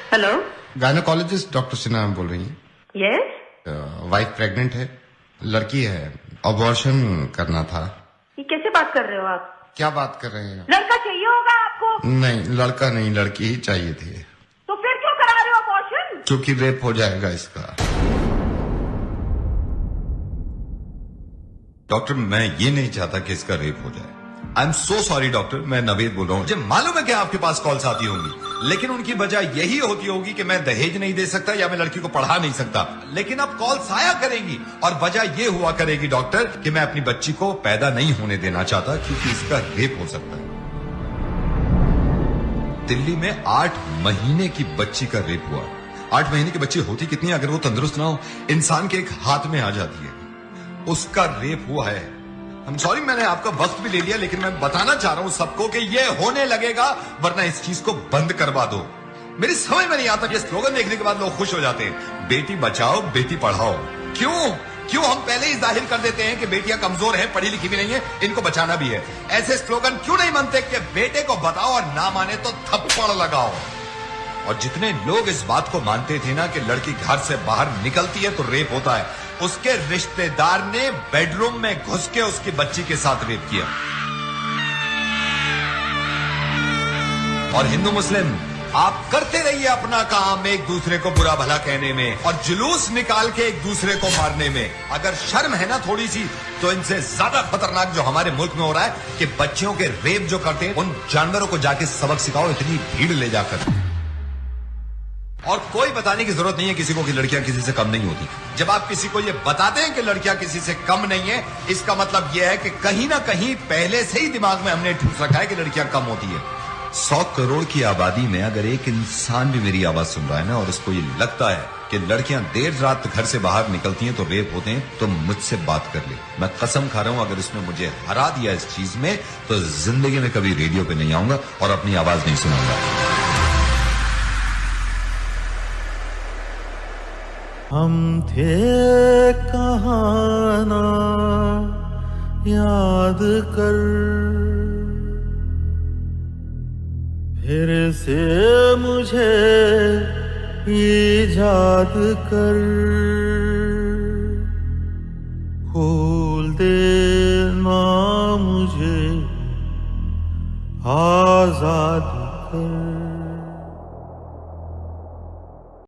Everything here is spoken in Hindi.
हेलो, गायनोकोलॉजिस्ट डॉक्टर सिन्हा बोल रही हैं? यस। वाइफ प्रेग्नेंट है, लड़की है, अबॉर्शन करना था। ये कैसे बात कर रहे हो आप? क्या बात कर रहे हैं? लड़का चाहिए होगा आपको। नहीं, लड़का नहीं, लड़की ही चाहिए थी। तो फिर क्यों करा रहे हो अबॉर्शन? क्योंकि रेप हो जाएगा इसका। डॉक्टर, मैं ये नहीं चाहता कि इसका रेप हो जाए। I am so sorry doctor, मैं नवेद बोल रहा हूँ। मुझे मालूम है कि आपके पास कॉल्स आती होंगी, लेकिन उनकी वजह यही होती होगी कि मैं दहेज नहीं दे सकता या मैं लड़की को पढ़ा नहीं सकता। लेकिन अब कॉल्स आया करेंगी और वजह ये हुआ करेगी डॉक्टर कि मैं अपनी बच्ची को पैदा नहीं होने देना चाहता क्योंकि इसका रेप हो सकता है। दिल्ली में 8 महीने की बच्ची का रेप हुआ। 8 महीने की बच्ची होती कितनी अगर वो तंदुरुस्त ना हो, इंसान के एक हाथ में आ जाती है। उसका रेप हुआ है। I'm sorry, मैंने आपका वक्त भी ले लिया, लेकिन मैं बताना चाह रहा हूं सबको कि ये होने लगेगा, वरना इस चीज को बंद करवा दो। मेरी समझ में नहीं आता कि स्लोगन देखने के बाद लोग खुश हो जाते हैं, बेटी बचाओ बेटी पढ़ाओ। क्यों हम पहले ही जाहिर कर देते हैं कि बेटियां कमजोर हैं, पढ़ी लिखी भी नहीं है, इनको बचाना भी है। ऐसे स्लोगन क्यों नहीं बनते कि बेटे को बताओ और ना माने तो थप्पड़ लगाओ। और जितने लोग इस बात को मानते थे ना कि लड़की घर से बाहर निकलती है तो रेप होता है, उसके रिश्तेदार ने बेडरूम में घुस के उसकी बच्ची के साथ रेप किया। और हिंदू मुस्लिम, आप करते रहिए अपना काम एक दूसरे को बुरा भला कहने में और जुलूस निकाल के एक दूसरे को मारने में। अगर शर्म है ना थोड़ी सी, तो इनसे ज्यादा खतरनाक जो हमारे मुल्क में हो रहा है कि बच्चियों के रेप जो करते हैं, उन जानवरों को जाके सबक सिखाओ, इतनी भीड़ ले जाकर। और कोई बताने की जरूरत नहीं है किसी को कि लड़कियां किसी से कम नहीं होती। जब आप किसी को ये बताते हैं कि लड़कियां किसी से कम नहीं है, इसका मतलब यह है कि कहीं ना कहीं पहले से ही दिमाग में हमने ठूस रखा है कि लड़कियां कम होती है। 100 करोड़ की आबादी में अगर एक इंसान भी मेरी आवाज सुन रहा है ना और उसको ये लगता है कि लड़कियां देर रात घर से बाहर निकलती हैं तो रेप होते हैं, तो मुझसे बात कर ले। मैं कसम खा रहा हूं, अगर उसने मुझे हरा दिया इस चीज में तो जिंदगी में कभी रेडियो पे नहीं आऊंगा और अपनी आवाज नहीं सुनाऊंगा। हम थे कहाँ ना याद कर, फिर से मुझे इजाद कर।